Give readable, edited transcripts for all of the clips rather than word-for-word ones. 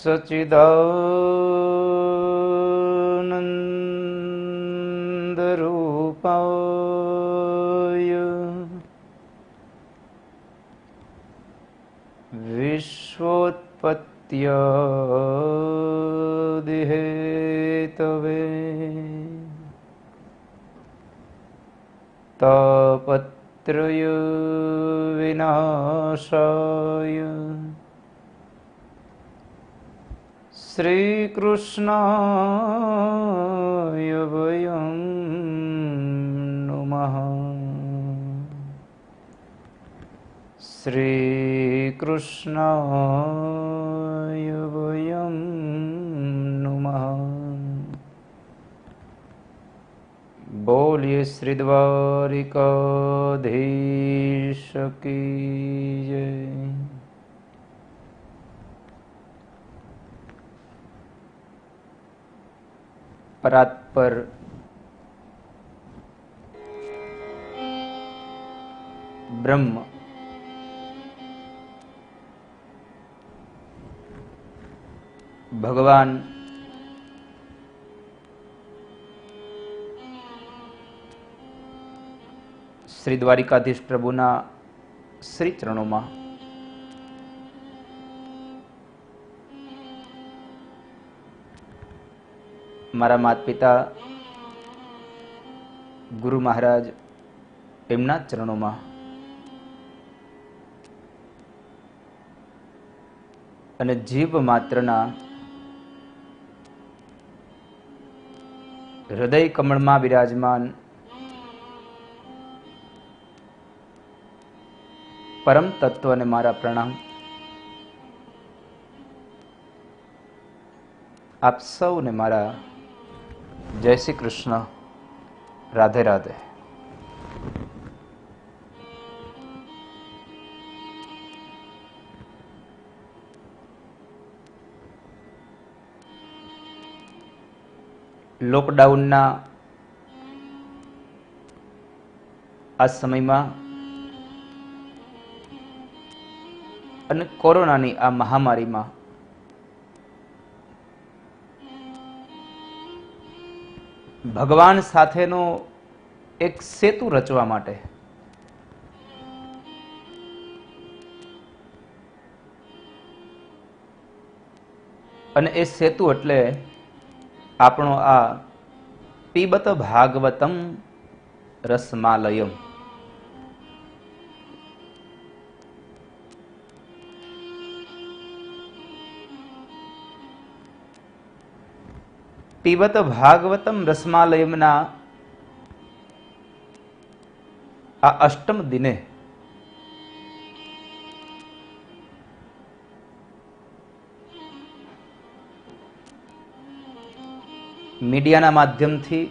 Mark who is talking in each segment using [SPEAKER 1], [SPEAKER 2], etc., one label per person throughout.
[SPEAKER 1] सच्चिदानन्दरूपाय विश्वोत्पत्त्यादिहेतवे तापत्रय विनाशाय श्रीकृष्णाय वयं नुमः। श्रीकृष्णाय वयं नुमः। बोलिए श्री द्वारिकाधीश की जय। परात्पर ब्रह्म भगवान श्री द्वारिकाधीश प्रभुना श्री चरणों में मारा माता पिता गुरु महाराज एमना चरणों में अने जीव मात्रना हृदय कमल में विराजमान परम तत्व ने मारा प्रणाम। आप सौ ने मारा जय श्री कृष्ण, राधे राधे। लॉकडाउन ना आ समय में અને કોરોનાની આ મહામારીમાં ભગવાન સાથેનો એક સેતુ રચવા માટે અને એ સેતુ એટલે આપણો આ પીબત ભાગવતમ રસમાલયમ। पीबत भागवतम रसमालयमना आ अष्टम दिने मीडियाना माध्यमथी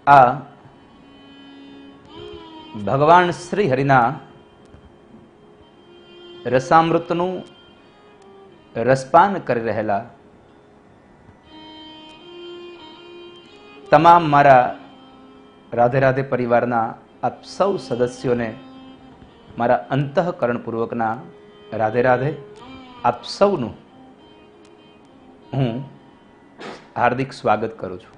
[SPEAKER 1] आ भगवान श्री हरिना रसामृतनु रसपान कर रहेला तमाम मारा राधे राधे परिवारना आप सौ सदस्यों ने मारा अंतःकरणपूर्वकना राधे राधे। आप सौनु हूँ हार्दिक स्वागत करूँ छूं।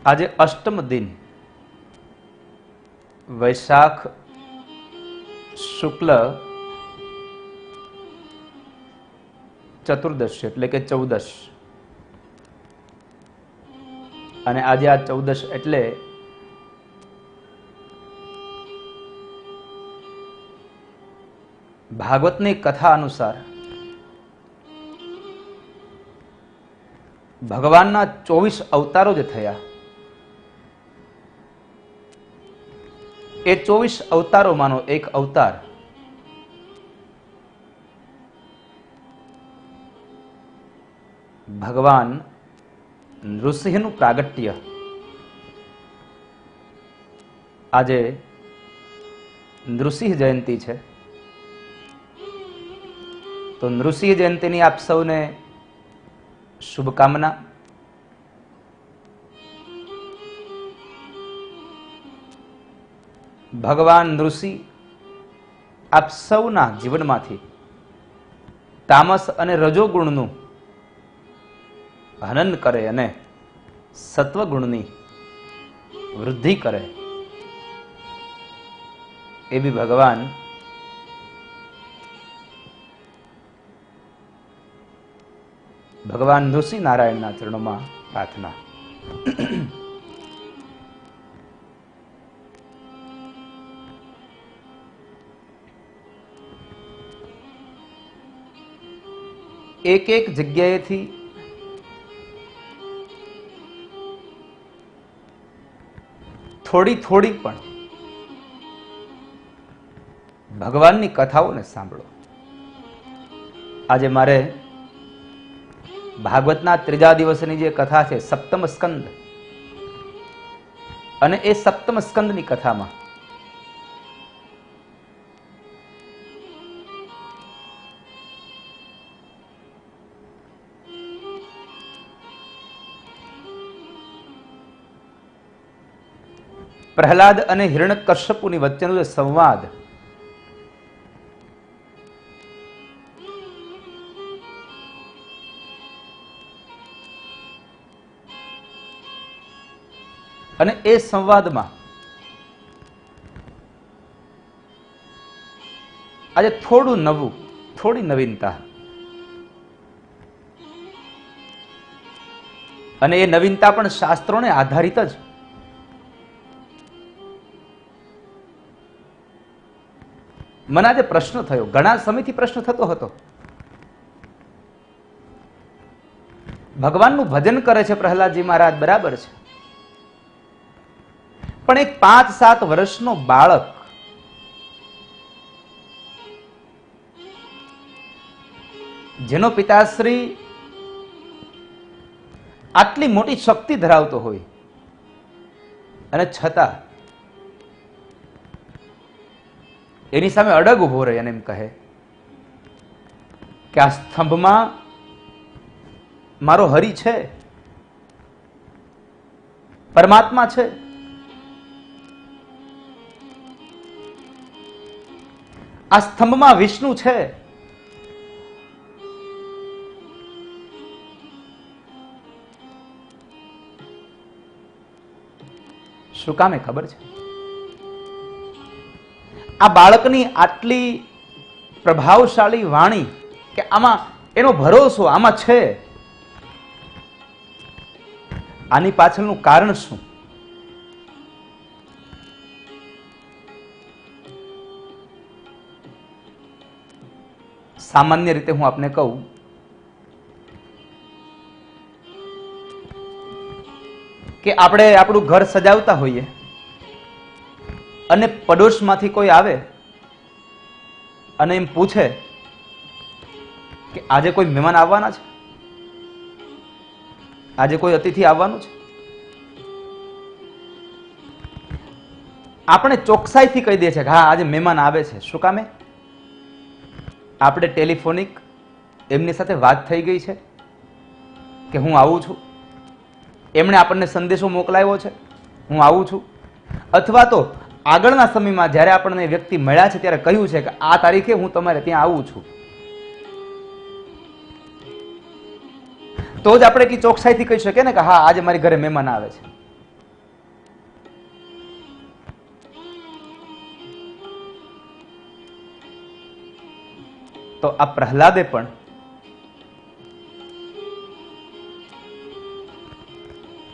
[SPEAKER 1] आज अष्टम दिन वैशाख शुक्ल चतुर्दश एटले के 14 अने आज आ 14 एटले भागवतनी कथा अनुसार भगवानना 24 अवतारो जे थया ए 24 अवतारों मानो एक अवतार भगवान नृसिंहनु प्रागट्य आजे नृसिंह जयंती है। तो नृसिंह जयंती आप सौने શુભકામના. ભગવાન ઋષિ આપ સૌના જીવનમાંથી તામસ અને રજોગુણનું હનન કરે અને સત્વગુણની વૃદ્ધિ કરે એ બી ભગવાન ઋષિ નારાયણના ચરણોમાં પ્રાર્થના. એક એક જગ્યાએથી થોડી થોડી પણ ભગવાનની કથાઓને સાંભળો. આજે મારે ભાગવતના 3જા દિવસની જે કથા છે સપ્તમ સ્કંદ, અને એ સપ્તમ સ્કંદની કથામાં પ્રહલાદ અને હિરણ્યકશ્યપુની વચ્ચેનો જે સંવાદ, અને એ સંવાદમાં આજે થોડું નવું, થોડી નવીનતા, અને એ નવીનતા પણ શાસ્ત્રોને આધારિત જ. મને આજે પ્રશ્ન થયો, ઘણા સમયથી પ્રશ્ન થતો હતો. ભગવાનનું ભજન કરે છે પ્રહલાદજી મહારાજ, બરાબર છે, પણ એક 5-7 વર્ષનો બાળક જેનો પિતાશ્રી આટલી મોટી શક્તિ ધરાવતો હોય અને છતાં એની સામે અડગ ઉભો રહે અને એમ કહે કે આ સ્તંભમાં મારો હરિ છે, પરમાત્મા છે. આ સ્તંભમાં વિષ્ણુ છે. શું કામે ખબર છે? આ બાળકની આટલી પ્રભાવશાળી વાણી કે આમાં એનો ભરોસો આમાં છે, આની પાછળનું કારણ શું? સામાન્ય રીતે હું આપને કહું કે આપણે આપણું ઘર સજાવતા હોઈએ અને પડોશમાંથી કોઈ આવે અને એમ પૂછે કે આજે કોઈ મહેમાન આવવાના છે, આજે કોઈ અતિથિ આવવાનું છે, આપણે ચોકસાઈથી કહી દઈએ છીએ કે હા આજે મહેમાન આવે છે. શું કામે? આપણે ટેલિફોનિક એમની સાથે વાત થઈ ગઈ છે કે હું આવું છું, એમણે આપણને સંદેશો મોકલાવ્યો છે હું આવું છું, અથવા તો આગળના સમયમાં જ્યારે આપણને વ્યક્તિ મળ્યા છે ત્યારે કહ્યું છે કે આ તારીખે હું તમારે ત્યાં આવું છું. તો જ આપણે એટલી ચોકસાઈથી કહી શકીએ ને કે હા આજે મારી ઘરે મહેમાન આવે છે. તો આ પ્રહલાદે પણ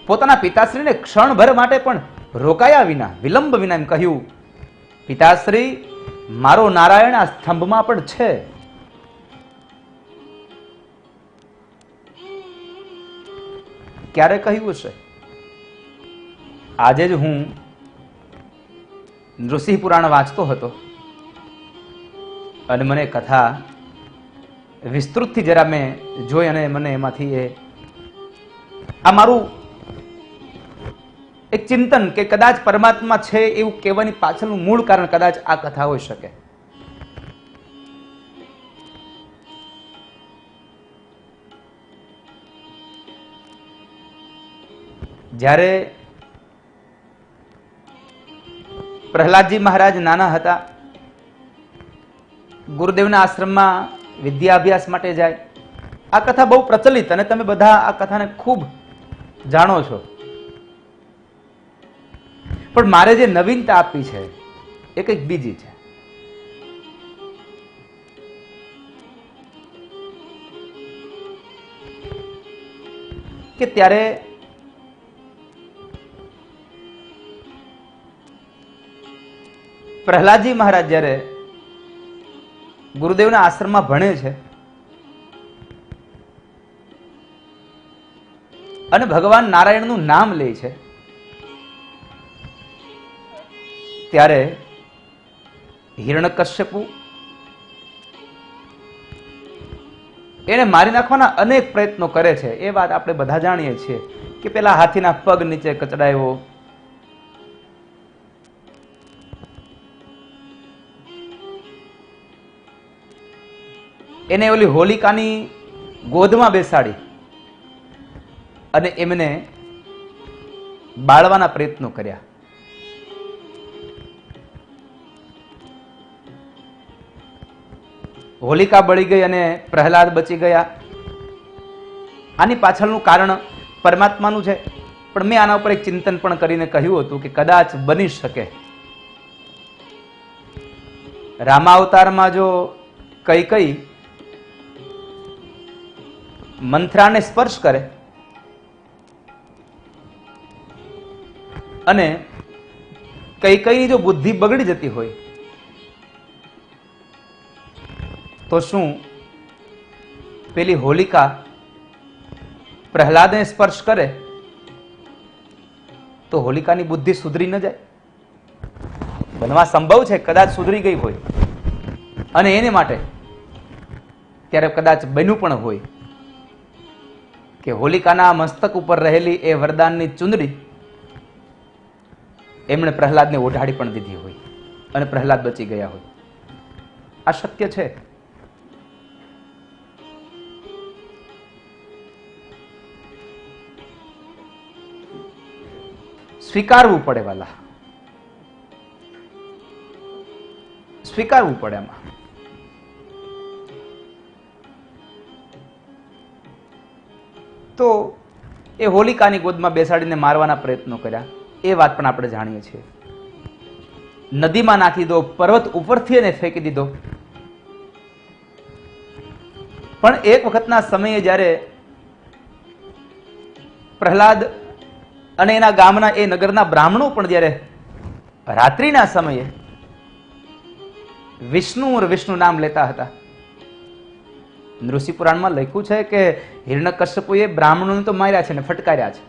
[SPEAKER 1] પોતાના પિતાશ્રીને ક્ષણભર માટે પણ રોકાયા વિના, વિલંબ વિના એમ કહ્યું, પિતાશ્રી મારો નારાયણ આ સ્તંભમાં પણ છે. ક્યારે કહ્યું છે? આજે જ હું નૃસિંહ પુરાણ વાંચતો હતો અને મને કથા વિસ્તૃતથી જરા મેં જોઈ અને મને એમાંથી આ મારું એક ચિંતન કે કદાચ પરમાત્મા છે એવું કહેવાની પાછળનું મૂળ કારણ કદાચ આ કથા હોઈ શકે. જ્યારે પ્રહલાદજી મહારાજ નાના હતા, ગુરુદેવના આશ્રમમાં વિદ્યાભ્યાસ માટે જાય. આ કથા બહુ પ્રચલિત અને તમે બધા આ કથાને ખૂબ જાણો છો. પણ મારે જે નવીનતા આપી છે એ કંઈક બીજી છે. કે ત્યારે પ્રહલાદજી મહારાજ જ્યારે ગુરુદેવના આશ્રમમાં ભણે છે અને ભગવાન નારાયણનું નામ લે છે, ત્યારે હિરણ્યકશ્યપુ એને મારી નાખવાના અનેક પ્રયત્નો કરે છે. એ વાત આપણે બધા જાણીએ છીએ કે પેલા હાથીના પગ નીચે કચડાયો, એને ઓલી હોલિકાની ગોદમાં બેસાડી અને એમને બાળવાના પ્રયત્નો કર્યા. હોલિકા બળી ગઈ અને પ્રહલાદ બચી ગયા. આની પાછળનું કારણ પરમાત્માનું છે, પણ મેં આના ઉપર એક ચિંતન પણ કરીને કહ્યું હતું કે કદાચ બની શકે રામાવતારમાં જો કઈ મંથરાને સ્પર્શ કરે અને કઈની જો બુદ્ધિ બગડી જતી હોય તો શું પેલી હોલિકા પ્રહલાદને સ્પર્શ કરે તો હોલિકાની બુદ્ધિ સુધરી ન જાય? બનવા સંભવ છે, કદાચ સુધરી ગઈ હોય અને એને માટે ત્યારે કદાચ બન્યું પણ હોય કે હોલિકાના મસ્તક ઉપર રહેલી એ વરદાનની ચુંદડી એમણે પ્રહલાદને ઓઢાડી પણ દીધી હોય અને પ્રહલાદ બચી ગયા હોય. આ શક્ય છે. સ્વીકારવું પડે વાલા, સ્વીકારવું પડે. આમાં તો એ હોલિકાની ગોદમાં બેસાડીને મારવાના પ્રયત્નો કર્યા, એ વાત પણ આપણે જાણીએ છીએ. નદીમાં નાખી દો, પર્વત ઉપરથી એને ફેંકી દીધો. પણ એક વખતના સમયે જ્યારે પ્રહલાદ અને એના ગામના એ નગરના બ્રાહ્મણો પણ જ્યારે રાત્રિના સમયે વિષ્ણુ નામ લેતા હતા, ઋષિ પુરાણમાં લખ્યું છે કે હિરણ્યકશ્યપુએ બ્રાહ્મણોને તો માર્યા છે ને ફટકાર્યા છે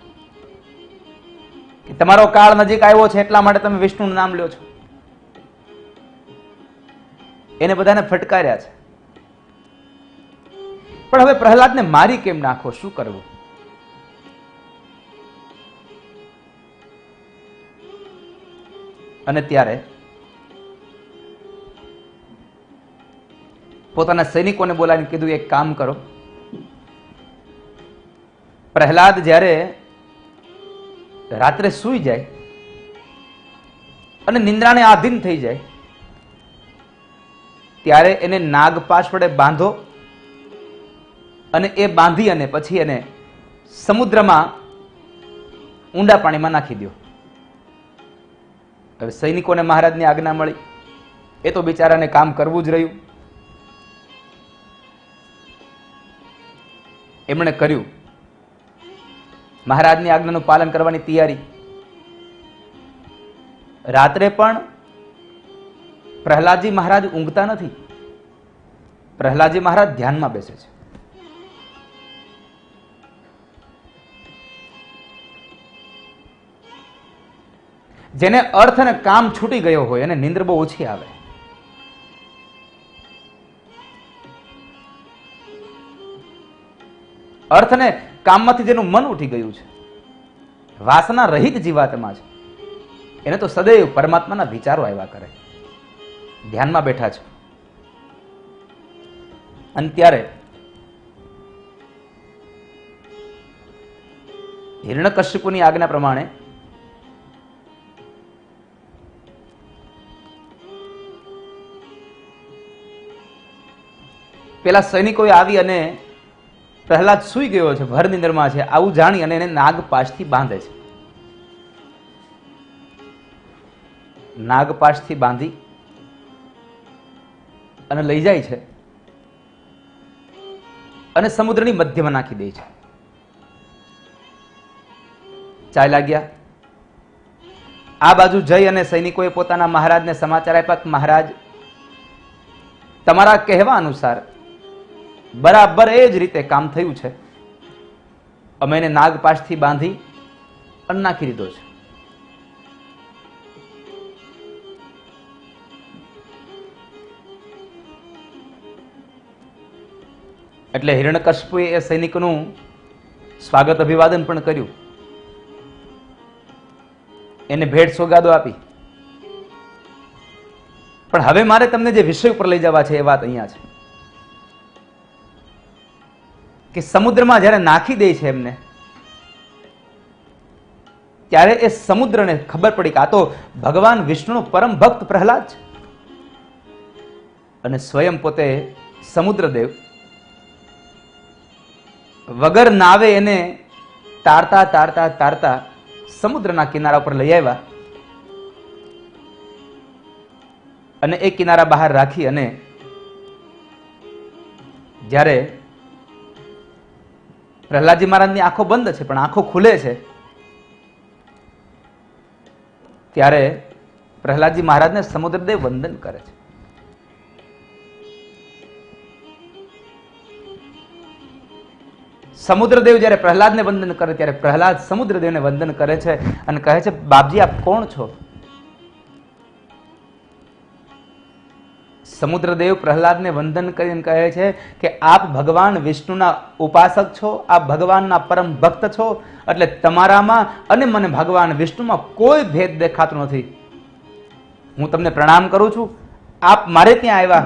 [SPEAKER 1] કે તમારો કાળ નજીક આવ્યો છે એટલા માટે તમે વિષ્ણુનું નામ લ્યો છો. એને બધાને ફટકાર્યા છે. પણ હવે પ્રહલાદને મારી કેમ નાખો? શું કરવું? અને ત્યારે પોતાના સૈનિકોને બોલાવીને કીધું, એક કામ કરો, પ્રહલાદ જ્યારે રાત્રે સૂઈ જાય અને નિંદ્રાને આધીન થઈ જાય ત્યારે એને નાગપાશ વડે બાંધો અને એ બાંધી અને પછી એને સમુદ્રમાં ઊંડા પાણીમાં નાખી દો. હવે સૈનિકોને મહારાજની આજ્ઞા મળી, એ તો બિચારાને કામ કરવું જ રહ્યું. એમણે કર્યું. મહારાજની આજ્ઞાનું પાલન કરવાની તૈયારી. રાત્રે પણ પ્રહલાદજી મહારાજ ઊંઘતા નથી. પ્રહલાદજી મહારાજ ધ્યાનમાં બેસે છે. જેને અર્થ અને કામ છૂટી ગયો હોય અને નિંદ્ર બહુ ઓછી આવે, અર્થ અને કામમાંથી જેનું મન ઉઠી ગયું છે, વાસના રહિત જીવાત્મા છે, એને તો સદૈવ પરમાત્માના વિચારો આવ્યા કરે. ધ્યાનમાં બેઠા છે અને ત્યારે હિરણ્યકશ્યપુની આજ્ઞા પ્રમાણે પેલા સૈનિકોએ આવી અને પ્રહલાદ સૂઈ ગયો છે, ભર નિંદરમાં છે, આવું જાણી અને એને નાગપાશથી બાંધે છે. નાગપાશથી બાંધી અને લઈ જાય છે અને સમુદ્રની મધ્યમાં નાખી દે છે. ચાલ્યા ગયા. આ બાજુ જઈ અને સૈનિકોએ પોતાના મહારાજને સમાચાર આપ્યા કે મહારાજ, તમારા કહેવા અનુસાર બરાબર એ જ રીતે કામ થયું છે. અમે એને નાગપાશથી બાંધી અને નાખી દીધો છે. એટલે હિરણ્યકશ્યપુએ એ સૈનિકનું સ્વાગત અભિવાદન પણ કર્યું, એને ભેટ સોગાદો આપી. પણ હવે મારે તમને જે વિષય ઉપર લઈ જવા છે એ વાત અહીંયા છે કે સમુદ્રમાં જ્યારે નાખી દે છે એમને, ત્યારે એ સમુદ્રને ખબર પડી કે આ તો ભગવાન વિષ્ણુનો પરમ ભક્ત પ્રહલાદ છે. અને સ્વયં પોતે સમુદ્રદેવ વગર નાવે એને તારતા તારતા તારતા સમુદ્રના કિનારા ઉપર લઈ આવ્યા અને એ કિનારા બહાર રાખી અને જ્યારે પ્રહલાદજી મહારાજની આંખો બંધ છે પણ આંખો ખુલે છે, ત્યારે પ્રહલાદજી મહારાજને સમુદ્રદેવ વંદન કરે છે. સમુદ્રદેવ જ્યારે પ્રહલાદને વંદન કરે ત્યારે પ્રહલાદ સમુદ્રદેવને વંદન કરે છે અને કહે છે, બાપજી આપ કોણ છો? સમુદ્રદેવ પ્રહલાદને વંદન કરીને કહે છે કે આપ ભગવાન વિષ્ણુના ઉપાસક છો, આપ ભગવાનના પરમ ભક્ત છો, એટલે તમારામાં અને મને ભગવાન વિષ્ણુમાં કોઈ ભેદ દેખાતો નથી. હું તમને પ્રણામ કરું છું. આપ મારે ત્યાં આવ્યા,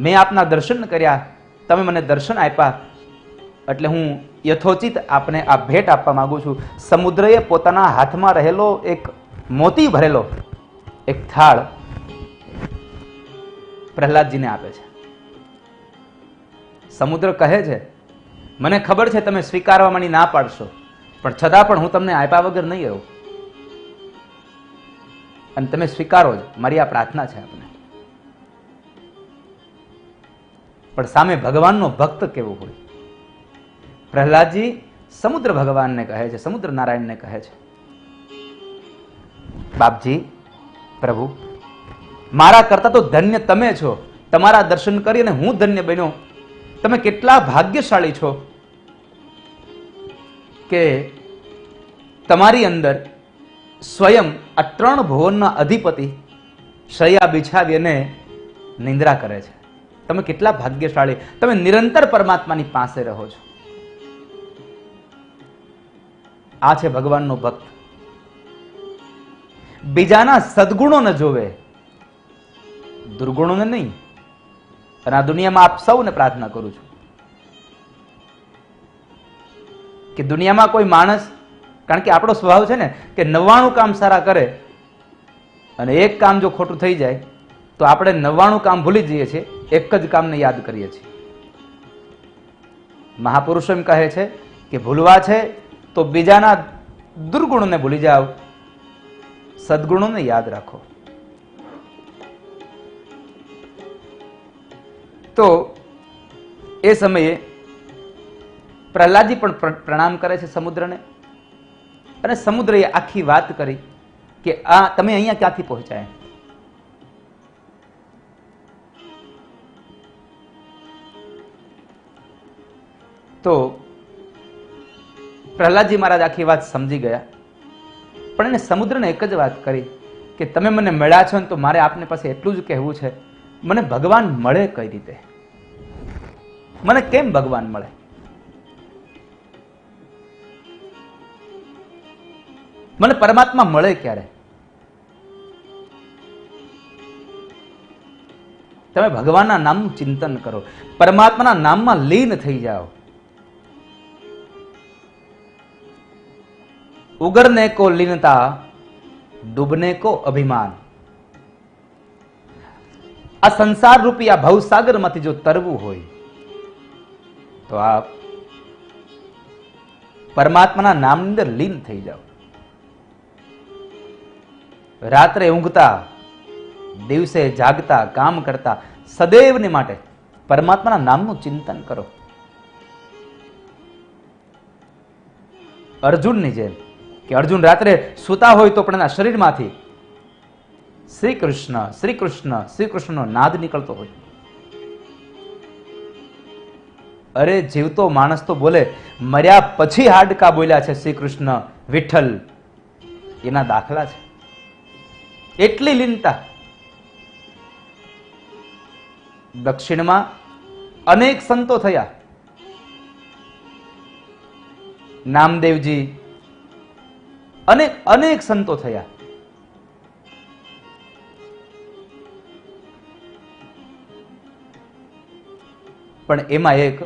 [SPEAKER 1] મેં આપના દર્શન કર્યા, તમે મને દર્શન આપ્યા, એટલે હું યથોચિત આપને આ ભેટ આપવા માંગુ છું. સમુદ્રએ પોતાના હાથમાં રહેલો એક મોતી ભરેલો એક થાળ પ્રહલાદજીને આપે છે. સમુદ્ર કહે છે, મને ખબર છે તમે સ્વીકારવા માંડી ના પાડશો, પણ છતાં પણ હું તમને આપ્યા વગર નહીં રહું અને તમે સ્વીકારો જ, મારી આ પ્રાર્થના છે આપને. પણ સામે ભગવાનનો ભક્ત કેવો હોય? પ્રહલાદજી સમુદ્ર ભગવાનને કહે છે, સમુદ્ર નારાયણને કહે છે, બાપજી, પ્રભુ, મારા કરતા તો ધન્ય તમે છો. તમારા દર્શન કરીને હું ધન્ય બન્યો. તમે કેટલા ભાગ્યશાળી છો કે તમારી અંદર સ્વયં આ 3 ભુવનના અધિપતિ શૈયા બિછાવી અને નિંદ્રા કરે છે. તમે કેટલા ભાગ્યશાળી, તમે નિરંતર પરમાત્માની પાસે રહો છો. આ છે ભગવાનનો ભક્ત. બીજાના સદગુણોને જોવે, દુર્ગુણોને નહીં. અને આ દુનિયામાં આપ સૌને પ્રાર્થના કરું છું કે દુનિયામાં કોઈ માણસ, કારણ કે આપણો સ્વભાવ છે ને કે 99 કામ સારા કરે અને એક કામ જો ખોટું થઈ જાય તો આપણે 99 કામ ભૂલી જઈએ છીએ, એક જ કામને યાદ કરીએ છીએ. મહાપુરુષો એમ કહે છે કે ભૂલવા છે તો બીજાના દુર્ગુણોને ભૂલી જાઓ, સદગુણોને યાદ રાખો. તો એ સમયે પ્રહલાદજી પણ પ્રણામ કરે છે સમુદ્રને અને સમુદ્રએ આખી વાત કરી કે આ તમે અહીંયા ક્યાંથી પહોંચ્યા. તો પ્રહલાદજી મહારાજ આખી વાત સમજી ગયા, પણ એને સમુદ્રને એક જ વાત કરી કે તમે મને મળ્યા છો ને તો મારે આપને પાસે એટલું જ કહેવું છે, મને ભગવાન મળે કઈ રીતે? મને કેમ ભગવાન મળે? મને પરમાત્મા મળે ક્યારે? તમે ભગવાનના નામનું ચિંતન કરો, પરમાત્માના નામમાં લીન થઈ જાઓ. उगरने को लीनता, डूबने को अभिमान। આ સંસાર રૂપી આ ભવસાગરમાંથી જો તરવું હોય તો આપ પરમાત્માના નામની અંદર લીન થઈ જાઓ. રાત્રે ઊંઘતા, દિવસે જાગતા, કામ કરતા સદૈવને માટે પરમાત્માના નામનું ચિંતન કરો. અર્જુનની જેમ કે અર્જુન રાત્રે સૂતા હોય તો પણ એના શરીરમાંથી શ્રી કૃષ્ણ શ્રી કૃષ્ણ શ્રી કૃષ્ણનો નાદ નીકળતો હોય. અરે જીવતો માણસ તો બોલે, મર્યા પછી હાડકા બોલ્યા છે શ્રી કૃષ્ણ વિઠ્ઠલ, એના દાખલા છે. એટલી લીનતા. દક્ષિણમાં અનેક સંતો થયા. નામદેવજી, અનેક અનેક સંતો થયા. પણ એમાં એક,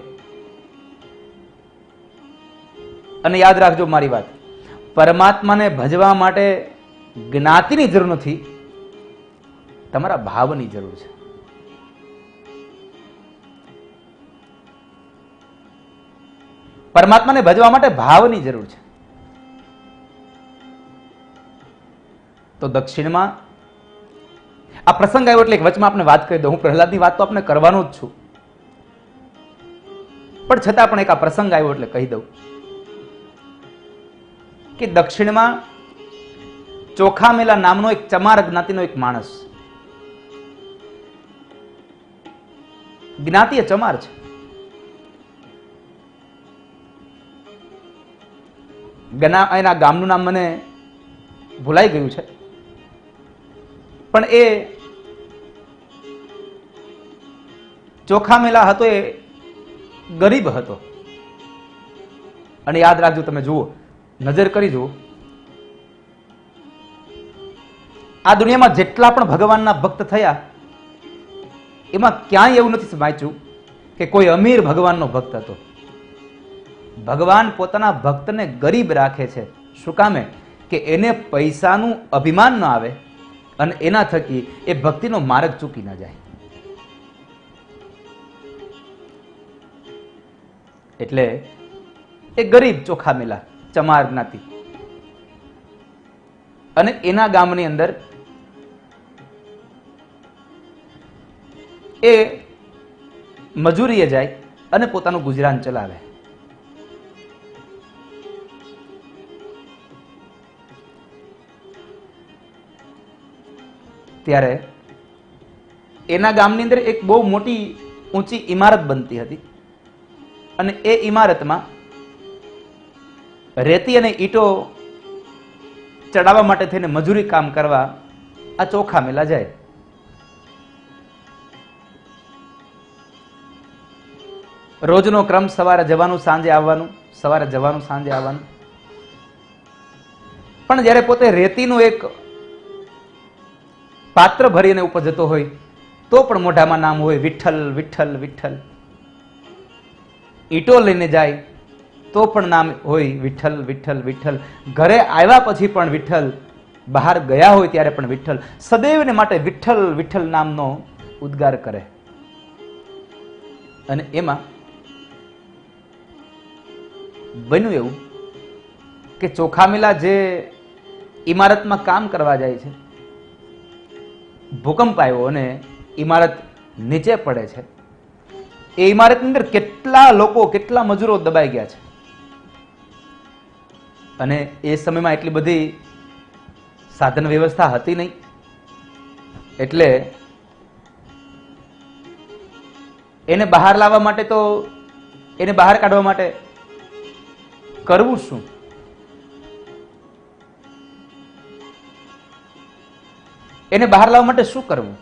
[SPEAKER 1] અને યાદ રાખજો મારી વાત, પરમાત્માને ભજવા માટે જ્ઞાતિની જરૂર નથી, તમારા ભાવની જરૂર છે. પરમાત્માને ભજવા માટે ભાવની જરૂર છે. તો દક્ષિણમાં આ પ્રસંગ આવ્યો એટલે એક વચમાં આપણે વાત કરી દઉં. હું પ્રહલાદની વાત તો આપણે કરવાનો જ છું, પણ છતાં પણ એક આ પ્રસંગ આવ્યો એટલે કહી દઉં કે દક્ષિણમાં ચોખામેલા નામનો એક ચમાર જ્ઞાતિનો એક માણસ, જ્ઞાતિ એ ચમાર છે. એના ગામનું નામ મને ભૂલાઈ ગયું છે, પણ એ ચોખામેલા હતો, એ ગરીબ હતો. અને યાદ રાખજો, તમે જુઓ, નજર કરી જુઓ, આ દુનિયામાં જેટલા પણ ભગવાનના ભક્ત થયા એમાં ક્યાંય એવું નથી વાંચ્યું કે કોઈ અમીર ભગવાનનો ભક્ત હતો. ભગવાન પોતાના ભક્તને ગરીબ રાખે છે. શું કામે? કે એને પૈસાનું અભિમાન ન આવે અને એના થકી એ ભક્તિનો માર્ગ ચૂકી ન જાય. એટલે એ ગરીબ ચોખામેલા ચમાર જ્ઞાતિ, અને એના ગામની અંદર એ મજૂરીએ જાય અને પોતાનું ગુજરાન ચલાવે. ત્યારે એના ગામની અંદર એક બહુ મોટી ઊંચી ઇમારત બનતી હતી, અને એ ઇમારતમાં રેતી અને ઈંટો ચડાવવા માટે થઈને મજૂરી કામ કરવા આ ચોખામેલા જાય. રોજનો ક્રમ સવારે જવાનું, સાંજે આવવાનું, સવારે જવાનું, સાંજે આવવાનું. પણ જ્યારે પોતે રેતીનું એક પાત્ર ભરીને ઉપર જતો હોય તો પણ મોઢામાં નામ હોય વિઠ્ઠલ વિઠ્ઠલ વિઠ્ઠલ. ઈંટો લઈને જાય તો પણ નામ હોય વિઠ્ઠલ વિઠ્ઠલ વિઠ્ઠલ. ઘરે આવ્યા પછી પણ વિઠ્ઠલ, બહાર ગયા હોય ત્યારે પણ વિઠ્ઠલ. સદૈવને માટે વિઠ્ઠલ વિઠ્ઠલ નામનો ઉદ્ગાર કરે. અને એમાં બન્યું એવું કે ચોખામેલા જે ઇમારતમાં કામ કરવા જાય છે, ભૂકંપ આવ્યો અને ઇમારત નીચે પડે છે. એ ઇમારતની અંદર કેટલા લોકો, કેટલા મજૂરો દબાઈ ગયા છે. અને એ સમયમાં એટલી બધી સાધન વ્યવસ્થા હતી નહીં, એટલે એને બહાર લાવવા માટે, તો એને બહાર કાઢવા માટે કરવું શું? એને બહાર લાવવા માટે શું કરવું?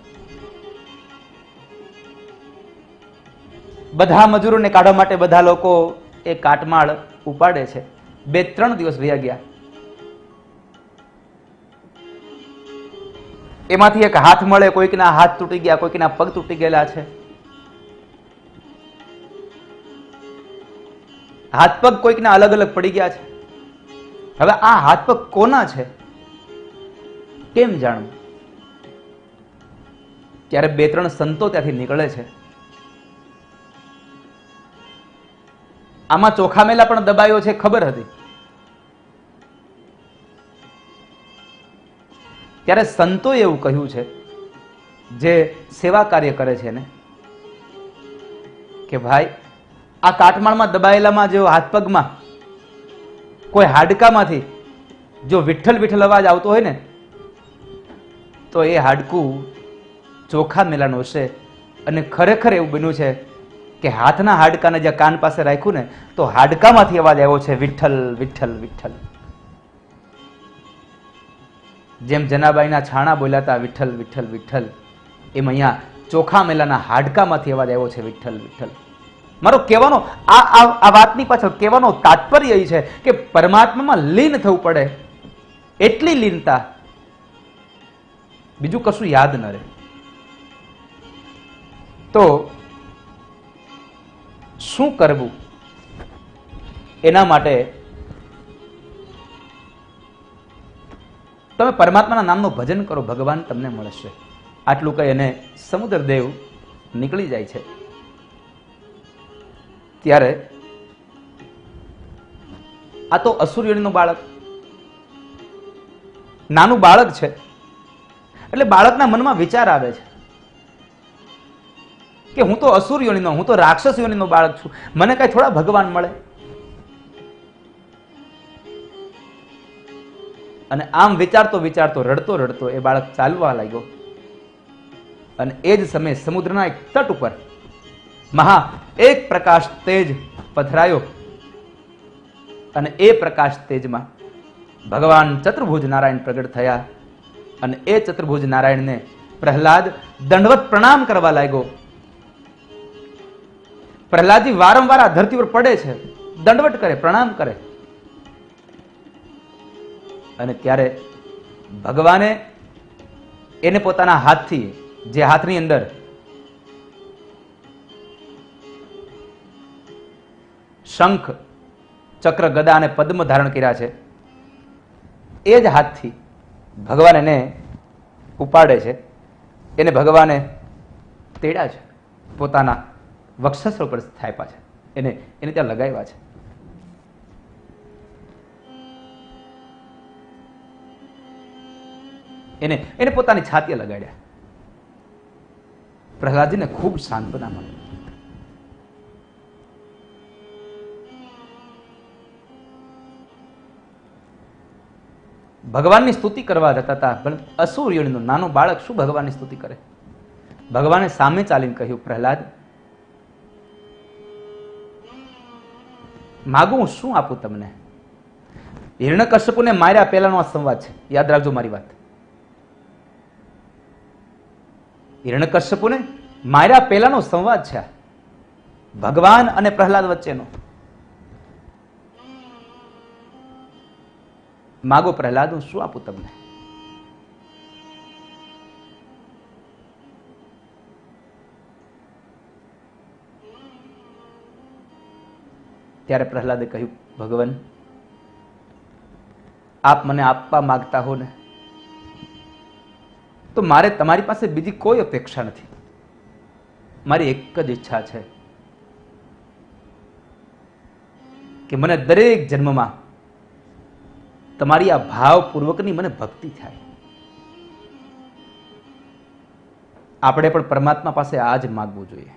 [SPEAKER 1] બધા મજૂરોને કાઢવા માટે બધા લોકો એ કાટમાળ ઉપાડે છે. 2-3 દિવસ વયા ગયા. એમાંથી એક હાથ મળે, કોઈકના હાથ તૂટી ગયા, કોઈકના પગ તૂટી ગયેલા છે. હાથ પગ કોઈકના અલગ અલગ પડી ગયા છે. હવે આ હાથ પગ કોના છે કેમ જાણવું? ત્યારે 2-3 સંતો ત્યાંથી નીકળે છે. આમાં ચોખા મેલા પણ દબાયો છે ખબર હતી. ત્યારે સંતોએ એવું કહ્યું છે, જે સેવા કાર્ય કરે છે ને, કે ભાઈ આ કાટમાળમાં દબાયેલામાં જો હાથ પગમાં કોઈ હાડકામાંથી જો વિઠ્ઠલ વિઠ્ઠલ અવાજ આવતો હોય ને, તો એ હાડકું ચોખા મેલાનું હશે. અને ખરેખર એવું બન્યું છે કે હાથના હાડકાને જ્યાં કાન પાસે રાખ્યું ને, તો હાડકામાંથી અવાજ આવ્યો છે, વિઠ્ઠલ વિઠ્ઠલ વિઠ્ઠલ. જેમ જનાબાઈના છાણા બોલાતા વિઠ્ઠલ વિઠ્ઠલ વિઠ્ઠલ, એમ અહીંયા ચોખા મેલાના હાડકામાંથી અવાજ આવ્યો છે, વિઠ્ઠલ વિઠ્ઠલ. મારો કહેવાનો આ વાતની પાછળ કહેવાનો તાત્પર્ય એ છે કે પરમાત્મામાં લીન થવું પડે. એટલી લીનતા, બીજું કશું યાદ ન રહે. તો શું કરવું એના માટે તમે પરમાત્માના નામનું ભજન કરો, ભગવાન તમને મળશે. આટલું કહી અને સમુદ્રદેવ નીકળી જાય છે. ત્યારે આ તો અસુરયોનીનું બાળક, નાનું બાળક છે. એટલે બાળકના મનમાં વિચાર આવે છે કે હું તો અસુર યોનીનો, હું તો રાક્ષસ યોનીનો બાળક છું, મને કઈ થોડા ભગવાન મળે. અને આમ વિચારતો વિચારતો, રડતો રડતો એ બાળક ચાલવા લાગ્યો. અને એ જ સમયે સમુદ્રના એક તટ ઉપર એક પ્રકાશ તેજ પથરાયો. અને એ પ્રકાશ તેજમાં ભગવાન ચતુર્ભુજ નારાયણ પ્રગટ થયા. અને એ ચતુર્ભુજ નારાયણને પ્રહલાદ દંડવત પ્રણામ કરવા લાગ્યો. પ્રહલાદજી વારંવાર આ ધરતી પર પડે છે, દંડવત કરે, પ્રણામ કરે. અને ત્યારે ભગવાને એને પોતાના હાથથી, જે હાથની અંદર શંખ, ચક્ર, ગદા અને પદ્મ ધારણ કર્યા છે, એ જ હાથથી ભગવાન એને ઉપાડે છે. એને ભગવાને તેડ્યા છે, પોતાના વક્ષસ્થ પર સ્થાપ્યા છે, એને ત્યાં લગાવ્યા છે. એને પોતાની છાતીએ લગાડ્યા. પ્રહલાદજીને ખૂબ સાંત્વના મળી. ભગવાનની સ્તુતિ કરવા જતા હતા, પણ અસુર યોનિનું નાનું બાળક શું ભગવાનની સ્તુતિ કરે? ભગવાને સામે ચાલીને કહ્યું, પ્રહલાદ, માગું હું શું આપું તમને? હિરણ્યકશ્યપુને માર્યા પહેલાનો આ સંવાદ છે, યાદ રાખજો મારી વાત. હિરણ્યકશ્યપુને માર્યા પહેલાનો સંવાદ છે, ભગવાન અને પ્રહલાદ વચ્ચેનો. માગો પ્રહલાદ, હું શું આપું તમને? ત્યારે પ્રહલાદે કહ્યું, ભગવાન, આપ મને આપવા માંગતા હો ને, તો મારે તમારી પાસે બીજી કોઈ અપેક્ષા નથી. મારી એક જ ઈચ્છા છે કે મને દરેક જન્મમાં તમારી આ ભાવપૂર્વકની મને ભક્તિ થાય. આપણે પણ પરમાત્મા પાસે આ જ માગવું જોઈએ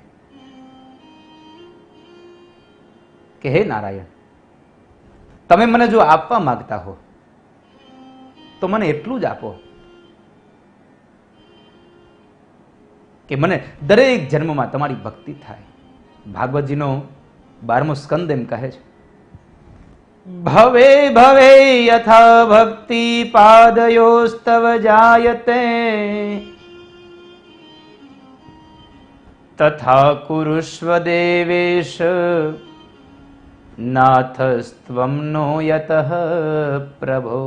[SPEAKER 1] કે હે નારાયણ, તમે મને જો આપવા માંગતા હો તો મને એટલું જ આપો કે મને દરેક જન્મમાં તમારી ભક્તિ થાય. ભાગવતજીનો 12મો સ્કંદ એમ કહે છે, ભવે ભવે યથા ભક્તિ પાદયોસ્તવ જાયતે તથા કુરુષ્વ દેવેશ નાથસ્ત્વમ નો યતઃ પ્રભો.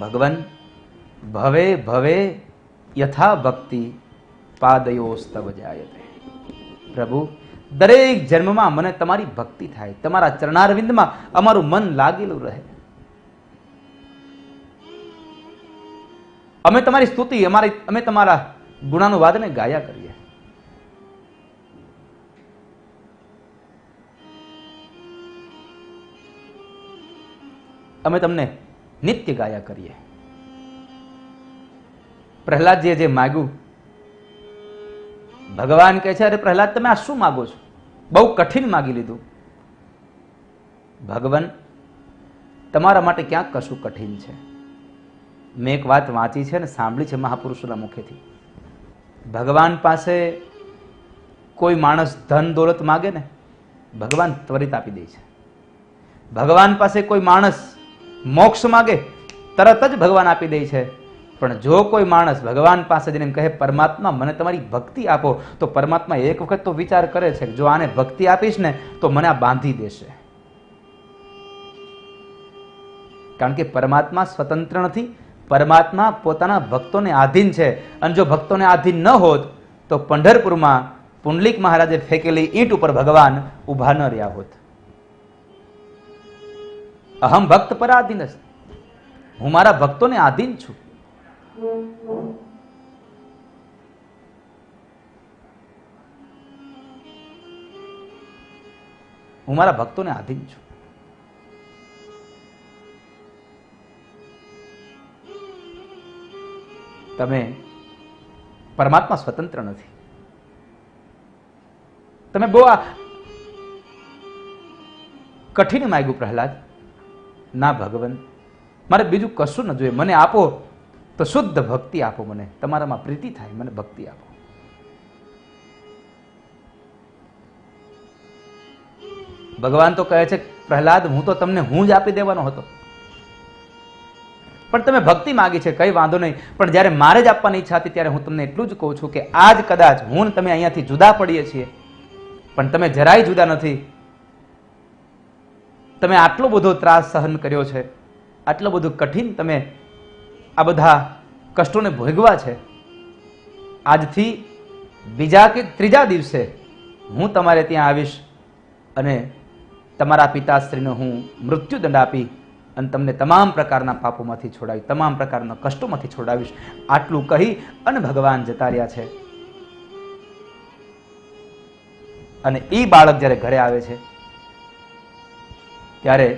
[SPEAKER 1] ભગવાન, ભવે ભવે યથા ભક્તિ પાદયોસ્તવ જાયતે. પ્રભુ, દરેક જન્મમાં મને તમારી ભક્તિ થાય, તમારા ચરણારવિંદમાં અમારું મન લાગેલું રહે. અમે તમારી સ્તુતિ, અમે તમારા ગુણાનુવાદને ગાયા કરીએ. અમે તમને નિત્ય ગાયા કરીએ. પ્રહલાદજીએ જે માગ્યું, ભગવાન કહે છે, અરે પ્રહલાદ, તમે આ શું માગો છો? બહુ કઠિન માગી લીધું. ભગવાન, તમારા માટે ક્યાંક કશું કઠિન છે. મેં એક વાત વાંચી છે ને સાંભળી છે મહાપુરુષોના મુખેથી. ભગવાન પાસે કોઈ માણસ ધન દોલત માગે ને, ભગવાન ત્વરિત આપી દે છે. ભગવાન પાસે કોઈ માણસ મોક્ષ માગે, તરત જ ભગવાન આપી દે છે. પણ જો કોઈ માણસ ભગવાન પાસે જઈને કહે, પરમાત્મા મને તમારી ભક્તિ આપો, તો પરમાત્મા એક વખત તો વિચાર કરે છે કે જો આને ભક્તિ આપીશ ને તો મને આ બાંધી દેશે. કારણ કે પરમાત્મા સ્વતંત્ર નથી. પરમાત્મા પોતાના ભક્તોને આધીન છે. અને જો ભક્તોને આધીન ન હોત તો પંઢરપુરમાં પુંડલીક મહારાજે ફેંકેલી ઈંટ ઉપર ભગવાન ઉભા ન રહ્યા હોત. અહમ ભક્ત પરાધીન, હું મારા ભક્તોને આધીન છું. હું મારા ભક્તોને આધીન છું. તમે પરમાત્મા સ્વતંત્ર નથી. તમે બહુ આ કઠિન માંગ્યું પ્રહલાદ. ના ભગવાન, મારે બીજું કશું ન જોઈએ. મને આપો તો શુદ્ધ ભક્તિ આપો. મને તમારામાં પ્રીતિ થાય, મને ભક્તિ આપો. ભગવાન તો કહે છે, પ્રહલાદ, હું તો તમને હું જ આપી દેવાનો હતો, પણ તમે ભક્તિ માગી છે, કઈ વાંધો નહીં. પણ જ્યારે મારે જ આપવાની ઈચ્છા હતી ત્યારે હું તમને એટલું જ કહું છું કે આજ કદાચ હું તમે અહીંયાથી જુદા પડીએ છીએ, પણ તમે જરાય જુદા નથી. તમે આટલો બધો ત્રાસ સહન કર્યો છે, આટલું બધું કઠિન તમે આ બધા કષ્ટોને ભોગવા છે. આજથી બીજા કે ત્રીજા દિવસે હું તમારે ત્યાં આવીશ અને તમારા પિતાશ્રીનો હું મૃત્યુદંડ આપી અને તમને તમામ પ્રકારના પાપોમાંથી છોડાવી, તમામ પ્રકારના કષ્ટોમાંથી છોડાવીશ. આટલું કહી અને ભગવાન જતા રહ્યા છે. અને એ બાળક જ્યારે ઘરે આવે છે ત્યારે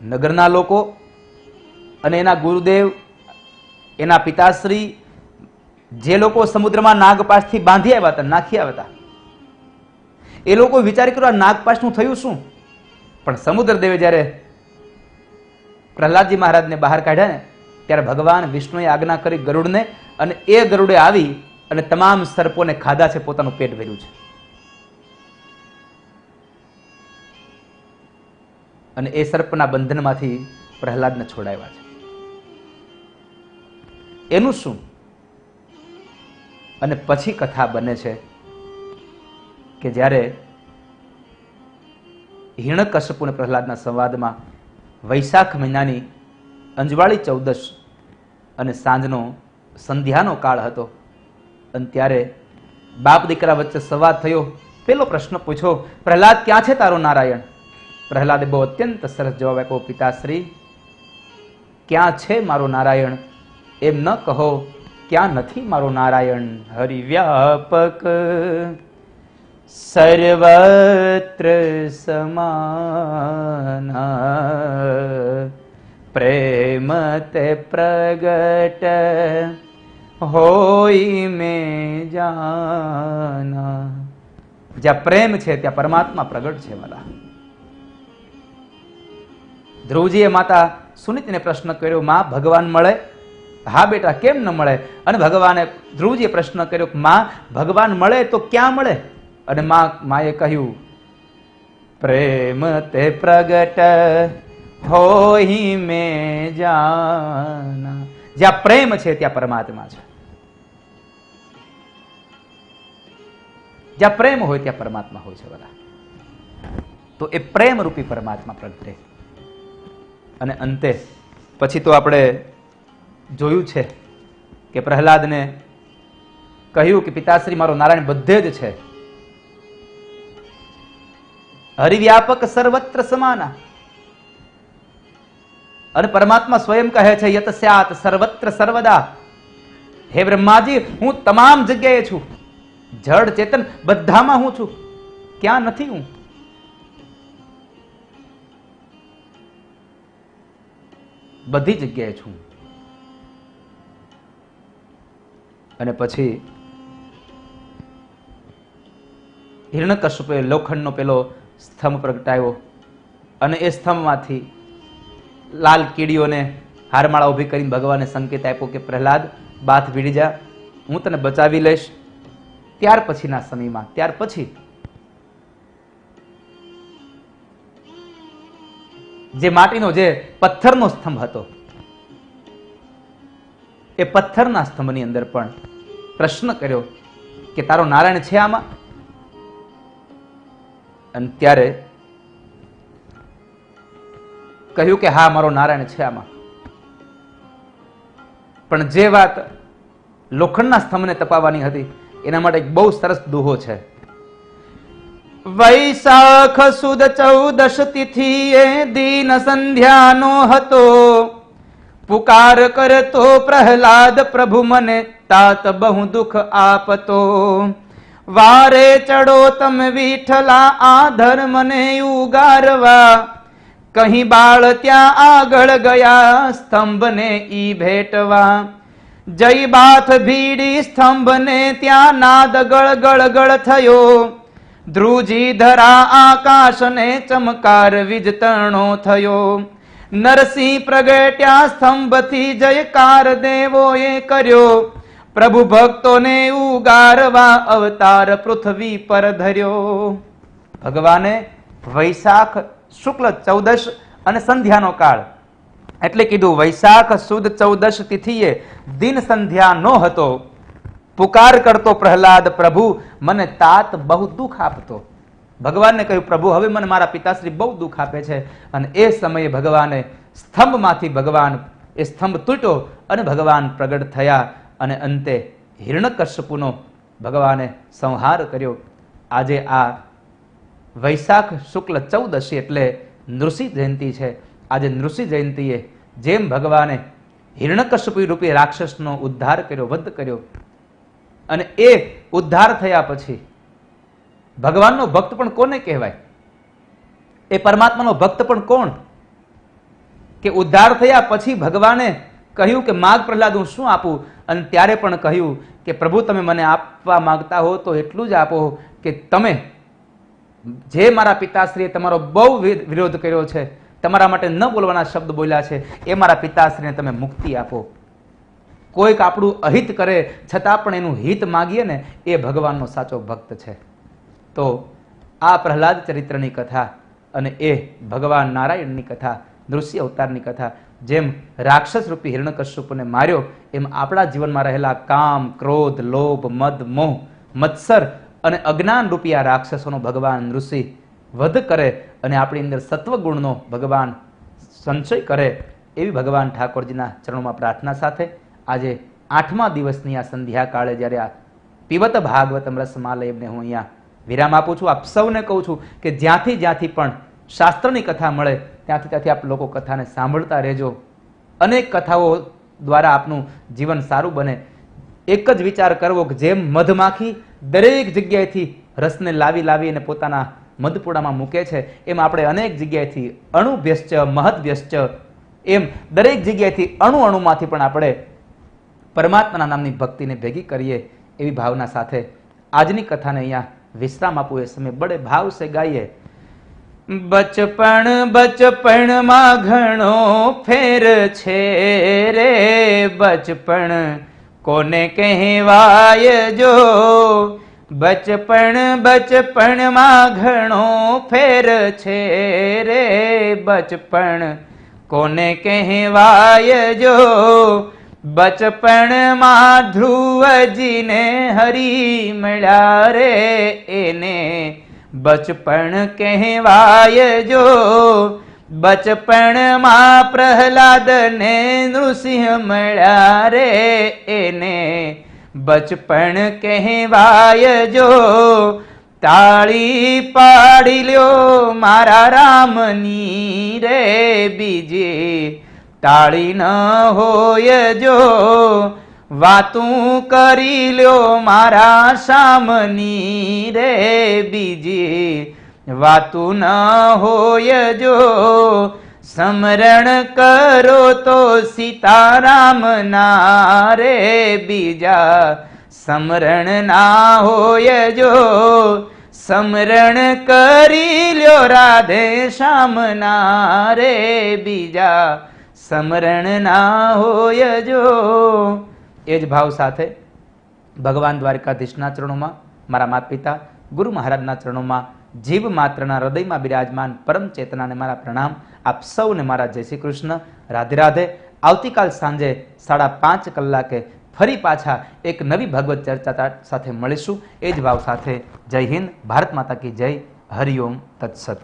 [SPEAKER 1] નગરના લોકો અને એના ગુરુદેવ, એના પિતાશ્રી, જે લોકો સમુદ્રમાં નાગપાશથી બાંધી આવ્યા હતા, નાખી આવ્યા હતા, એ લોકો વિચાર કર્યો આ નાગપાશનું થયું શું? પણ સમુદ્રદેવે જ્યારે પ્રહલાદજી મહારાજને બહાર કાઢ્યા ને ત્યારે ભગવાન વિષ્ણુએ આજ્ઞા કરી ગરુડને, અને એ ગરુડે આવી અને તમામ સર્પોને ખાધા છે, પોતાનું પેટ ભર્યું છે. અને એ સર્પના બંધનમાંથી પ્રહલાદને છોડાવ્યા છે. એનું શું? અને પછી કથા બને છે કે જ્યારે હિરણ્યકશ્યપુ અને પ્રહલાદના સંવાદમાં વૈશાખ મહિનાની અંજવાળી ચૌદશ અને સાંજનો સંધ્યાનો કાળ હતો, અને ત્યારે બાપ દીકરા વચ્ચે સંવાદ થયો. પેલો પ્રશ્ન પૂછ્યો, પ્રહલાદ, ક્યાં છે તારો નારાયણ? પ્રહલાદે બહુ અત્યંત સરસ જવાબ આપ્યો, પિતાશ્રી, ક્યાં છે મારો નારાયણ? એમ ન કહો, ક્યાં નથી મારો નારાયણ? હરિવ્યાપક સર્વત્ર સમાના, પ્રેમ તે પ્રગટ હોય મેં જાના. જ્યાં પ્રેમ છે ત્યાં પરમાત્મા પ્રગટ છે. મારા ધ્રુવજીએ માતા સુનીતિને પ્રશ્ન કર્યો, માં, ભગવાન મળે? હા બેટા, કેમ ન મળે? અને ભગવાને ધ્રુવજીએ પ્રશ્ન કર્યો, માં, ભગવાન મળે તો ક્યાં મળે? અને માએ કહ્યું, પ્રેમ તે પ્રગટ હોય મેં જાના. જ્યાં પ્રેમ છે ત્યાં પરમાત્મા છે. જ્યાં પ્રેમ હોય ત્યાં પરમાત્મા હોય છે. બધા તો એ પ્રેમ રૂપી પરમાત્મા પ્રગટે. અને અંતે પછી તો આપણે જોયું છે કે પ્રહલાદને કહ્યું કે પિતાશ્રી, મારો નારાયણ બધે જ છે, હરિવ્યાપક સર્વત્ર સમાના. અને પરમાત્મા સ્વયં કહે છે યત સ્યાત સર્વત્ર સર્વદા. હે બ્રહ્માજી, હું તમામ જગ્યાએ છું. જડ ચેતન બધામાં હું છું. ક્યાં નથી હું? બધી જગ્યાએ છું. અને પછી હિરણ્યકશ્યપે લોખંડનો પેલો સ્તંભ પ્રગટાવ્યો અને એ સ્તંભમાંથી લાલ કીડીઓને હારમાળા ઉભી કરીને ભગવાને સંકેત આપ્યો કે પ્રહલાદ, બાથ ભીડી જા, હું તને બચાવી લઈશ. ત્યાર પછીના સમયમાં, ત્યાર પછી જે માટીનો, જે પથ્થરનો સ્તંભ હતો, એ પથ્થરના સ્તંભની અંદર પણ પ્રશ્ન કર્યો કે તારો નારાયણ છે આમાં? અને ત્યારે કહ્યું કે હા, મારો નારાયણ છે આમાં. પણ જે વાત લોખંડના સ્તંભને તપાવવાની હતી એના માટે એક બહુ સરસ દુહો છે. વૈશાખ સુદ 14 તિથિએ દીન સંધ્યાનો હતો, પુકાર કરતો પ્રહલાદ પ્રભુ મને તાત બહુ દુઃખ આપતો. વારે ચડો તમે વિઠલા આ ધર્મને ઉગારવા, કહી બાળ ત્યાં આગળ ગયા સ્તંભને ઈ ભેટવા. જય બાથ ભીડી સ્તંભને ત્યાં નાદ ગળ ગળ થયો, ધ્રુજી ધરા આકાશને ચમકાર વિજતણો થયો. નરસિંહ પ્રગટ્યા સ્તંભથી જયકાર દેવોએ કર્યો, પ્રભુ ભક્તોને ઉગારવા અવતાર પૃથ્વી પર ધર્યો. ભગવાને વૈશાખ શુક્લ 14 અને સંધ્યાનો કાળ એટલે કીધું. વૈશાખ સુદ 14 તિથિએ દિન સંધ્યા નો હતો, પુકાર કરતો પ્રહલાદ પ્રભુ મને તાત બહુ દુઃખ આપતો. ભગવાનને કહ્યું પ્રભુ હવે મને મારા પિતાશ્રી બહુ દુઃખ આપે છે. અને એ સમયે ભગવાને સ્તંભમાંથી ભગવાન એ સ્તંભ તૂટ્યો અને ભગવાન પ્રગટ થયા અને અંતે હિરણ્યકશ્યપુનો ભગવાને સંહાર કર્યો. આજે આ વૈશાખ શુક્લ 14 એટલે નૃસિંહ જયંતિ છે. આજે નૃસિંહ જયંતિએ જેમ ભગવાને હિરણ્યકશ્યપુ રૂપી રાક્ષસનો ઉદ્ધાર કર્યો, વધ કર્યો, અને એ ઉદ્ધાર થયા પછી ભગવાનનો ભક્ત પણ કોને કહેવાય? એ પરમાત્માનો ભક્ત પણ કોણ? કે ઉદ્ધાર થયા પછી ભગવાને કહ્યું કે માગ પ્રહલાદ, હું શું આપું? અને ત્યારે પણ કહ્યું કે પ્રભુ તમે મને આપવા માંગતા હો તો એટલું જ આપો કે તમે જે મારા પિતાશ્રીએ તમારો બહુ વિરોધ કર્યો છે, તમારા માટે ન બોલવાના શબ્દ બોલ્યા છે, એ મારા પિતાશ્રીને તમે મુક્તિ આપો. કોઈક આપણું અહિત કરે છતાં પણ એનું હિત માગીએ ને, એ ભગવાનનો સાચો ભક્ત છે. તો આ પ્રહલાદ ચરિત્રની કથા અને એ ભગવાન નારાયણની કથા, નૃસિંહ અવતારની કથા, જેમ રાક્ષસ રૂપી હિરણ્યકશ્યપુને માર્યો એમ આપણા જીવનમાં રહેલા કામ, ક્રોધ, લોભ, મદ, મોહ, મત્સર અને અજ્ઞાન રૂપી આ રાક્ષસોનો ભગવાન નૃસિંહ વધ કરે અને આપણી અંદર સત્વગુણનો ભગવાન સંચય કરે એવી ભગવાન ઠાકોરજીના ચરણોમાં પ્રાર્થના સાથે આજે 8મા દિવસની આ સંધ્યા કાળે જ્યારે આ પીવત ભાગવતમ રસમાલયને હું અહીંયા વિરામ આપું છું. આપ સૌને કહું છું કે જ્યાંથી પણ શાસ્ત્રની કથા મળે ત્યાંથી આપ લોકો કથાને સાંભળતા રહેજો. અનેક કથાઓ દ્વારા આપનું જીવન સારું બને. એક જ વિચાર કરવો કે જેમ મધમાખી દરેક જગ્યાએથી રસને લાવી અને પોતાના મધપુડામાં મૂકે છે, એમ આપણે અનેક જગ્યાએથી અણુભ્યશ્ચ મહદભ્યશ્ચ એમ દરેક જગ્યાએથી અણુમાંથી પણ આપણે પરમાત્માના નામની ભક્તિને ભેગી કરીએ એવી ભાવના સાથે આજની કથાને અહીંયા વિશ્રામ આપું. એ સમય બડે ભાવ સે ગાઈએ. બચપણ માં ઘણો ફેર છે રે, બચપણ કોને કહેવાય જો. બચપણ માં ઘણો ફેર છે રે, બચપણ કોને કહેવાય જો. બચપણ માં ધ્રુવજીને હરી મળ્યા રે, એને બચપણ કહેવાય જો. બચપણ માં પ્રહલાદ ને નૃસિંહ મળ્યા રે, એને બચપણ કહેવાય જો. તાળી પાડી લ્યો મારા રામની રે, બીજી તાળી ન હોય જો વાતું કરી લ્યો મારા શામની રે, બીજી વાતું ન હોય જો સ્મરણ કરો તો સીતારામ ના રે, બીજા સ્મરણ ના હોય જો સ્મરણ કરી લ્યો રાધે શ્યામ ના રે, બીજા સ્મરણ ના હોય જો. એ જ ભાવ સાથે ભગવાન દ્વારકાધીશના ચરણોમાં, મારા માતા પિતા ગુરુ મહારાજના ચરણોમાં, જીવ માત્રના હૃદયમાં બિરાજમાન પરમ ચેતનાને મારા પ્રણામ. આપ સૌને મારા જય શ્રી કૃષ્ણ, રાધે રાધે. આવતીકાલ સાંજે 5:30 કલાકે ફરી પાછા એક નવી ભગવત ચર્ચા સાથે મળીશું. એ જ ભાવ સાથે જય હિન્દ, ભારત માતા કી જય, હરિઓમ તત્સત.